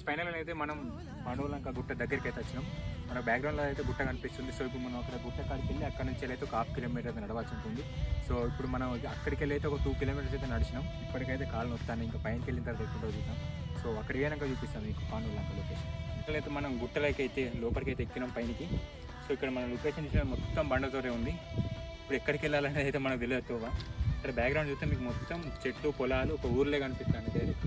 Final అయితే మనం పాండవులంక గుట్ట దగ్గరికి అయితే వచ్చినాం. మన బ్యాక్గ్రౌండ్లో అయితే గుట్ట కనిపిస్తుంది. సో ఇప్పుడు మనం అక్కడ గుట్ట కాడికి వెళ్ళి అక్కడ నుంచి అయితే ఒక 1/2 కిలోమీటర్ అయితే నడవాల్సి ఉంటుంది. సో ఇప్పుడు మనం అక్కడికి వెళ్ళి అయితే ఒక 2 కిలోమీటర్స్ అయితే నడిచినాం. ఇప్పటికైతే కాళ్ళు నొస్తాను. ఇంకా పైనకి వెళ్ళిన తర్వాత ఎక్కువ చూద్దాం. సో అక్కడికి వెళ్ళాక చూపిస్తాం మీకు పాండవులంక లొకేషన్. ఇక్కడైతే మనం గుట్టలకి అయితే లోపలికి అయితే ఎక్కినాం పైనకి. సో ఇక్కడ మన లొకేషన్ ఇచ్చిన మొత్తం బండతోనే ఉంది. ఇప్పుడు ఎక్కడికి వెళ్ళాలనేది అయితే మనకు తెలియదు. ఇక్కడ బ్యాక్గ్రౌండ్ చూస్తే మీకు మొత్తం చెట్లు పొలాలు ఒక ఊర్లే కనిపిస్తుంది డైరెక్ట్.